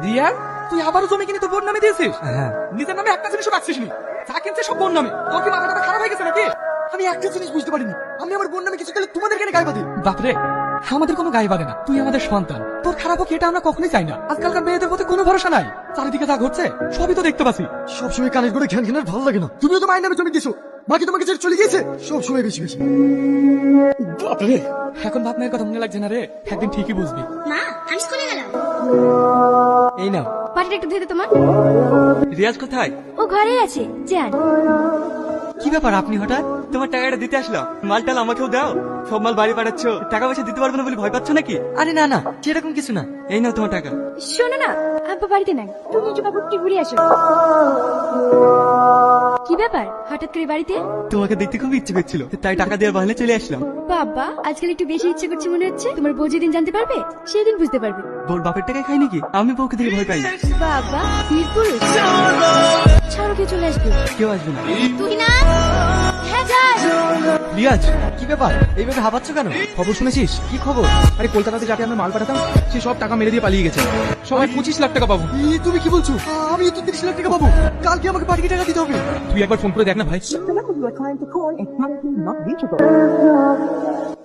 রিয়া, তুই আবারও জমি কিনে তোর বোন নামে দিয়েছিস? হ্যাঁ। নিজের নামে একটা জিনিসও রাখছিস নি, যা কিনছে সব বোন নামে। তোর কি মাথাটা খারাপ হয়ে গেছে নাকি? আমি একটা জিনিস বুঝতে পারিনি, আমি আমার বোন নামে কিছু করলে তোমাদের কেন গায়ে বাঁধি? বাপরে, আমাদের কোনো গায়ে বাঁধে না, তুই আমাদের সন্তান। তোর খারাপ হোক এটা আমরা কখনোই চাই না। আজকালকার মেয়েদের প্রতি কোনো ভরসা নাই, চারিদিকে যা ঘটছে সবই তো দেখতে পাচ্ছি। সবসময় কানের করে ঘ্যান ঘ্যানের ভালো লাগে না। তুমিও তো মায়ের নামে জমি দিছো, বাকি তোমাকে ছেড়ে চলে গিয়েছে। সবসময় বেশি বেশি। বাপরে, এখন বাপ মায়ের কথা মনে লাগছে না রে, একদিন ঠিকই বুঝবি। মা, আমি স্কুলে গেলাম। এই নাও। পাটিটা একটু ধুয়ে তোমার। রিয়াজ কোথায়? ও ঘরেই আছে, যান। কি ব্যাপার আপনি হঠাৎ? তোমার টাকাটা দিতে আসলাম, মালটাল আমাকেও দাও। সব মাল বাড়ি পাঠাচ্ছ, টাকা পয়সা দিতে পারবো না বলে ভয় পাচ্ছ নাকি? আরে না না, সেরকম কিছু না। এই নাও তোমার টাকা। শোনো না, আব্বা বাড়িতে নাই, তুমি একটু বাবুকে ঘুরে আসো। কি ব্যাপার হঠাৎ করে বাড়িতে? তোমাকে দেখতে খুব ইচ্ছে করছিল, তাই টাকা দেওয়ার বাহানে চলে আসলাম। বাবা, আজকাল একটু বেশি ইচ্ছে করছে মনে হচ্ছে। তোমার বউ যেদিন জানতে পারবে সেদিন বুঝতে পারবে। বউর বাপের টাকায় খাই নাকি? আমি বউকে দেখে ভয় পাই না। বাবা, বীর পুরুষ। ছাড়ো, কে চলে আসবে? কেউ আসবে না। তুই না? হ্যাঁ, যাই। রিয়াজ, কি ব্যাপার, এইভাবে হাঁপাচ্ছ কেন? খবর শুনেছিস? কি খবর? আরে কলকাতাতে যাকে আমরা মাল পাঠাতাম, সে সব টাকা মেরে দিয়ে পালিয়ে গেছে। সবাই 25 লাখ টাকা পাবো। তুমি কি বলছো? আমি তো 30 লাখ টাকা পাবো। কালকে আমাকে বাড়িতে টাকা দিতে হবে। তুই একবার ফোন করে দেখ না ভাই।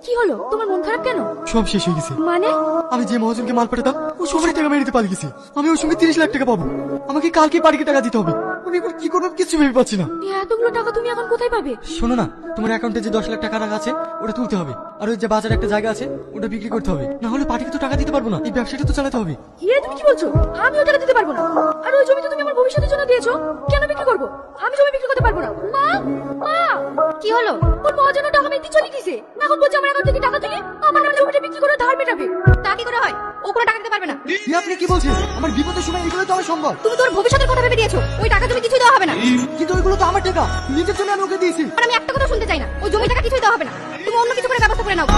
কি হলো, তোমার মন খারাপ কেন? সব শেষ হয়ে গেছে। মানে? আমি যে মহাজনকে মাল পাঠাতাম ও সবাই টাকা মেরে দিতে পালিয়ে গেছে। আমি ওর সঙ্গে 30 লাখ টাকা পাবো। আমাকে কালকে বাড়িতে টাকা দিতে হবে। আমি এখন কি করবো কিছু ভেবে পাচ্ছি না। এতগুলো টাকা তুমি এখন কোথায় পাবে? শোনো না, তোমার অ্যাকাউন্টে যে 10 লাখ টাকা রাখা আছে ওটা তুলতে হবে। আর ওই যে বাজারে একটা জায়গা আছে ওটা বিক্রি করতে হবে, না হলে পার্টিকে তো টাকা দিতে পারবো না। এই ব্যবসাটা তো চালাতে হবে। তুমি কি বলছো? আমি ও টাকা দিতে পারবো না। আর ওই জমি তো তুমি আমার ভবিষ্যতের জন্য দিয়েছো, কেন বিক্রি করবো? আমি জমি বিক্রি করতে পারবো না। মা, মা, কি হলো? ওর মহাজন টাকা মেরে চলে গেছে, এখন বলছে আমার অ্যাকাউন্ট থেকে টাকা তুলে আমার নামে জমিটা বিক্রি করে ধার মেটাবে। তা কি করে হয়? ও কোনো টাকা দিতে পারবে না। আপনি কি বলছেন? আমার বিপদের সময় এগুলো তো আমার সম্ভব। তুমি তোর ভবিষ্যতের কথা ভেবে দিয়েছো, ওই টাকা তুমি কিছুই দেওয়া হবে না। কিন্তু ওইগুলো তো আমার টাকা, নিজের জন্য আমি ওকে দিয়েছি। আর আমি একটা কথা শুনতে চাই না, ওই জমি টাকা কিছুই দেওয়া হবে না। তুমি অন্য কিছু করে ব্যবস্থা করে নাও।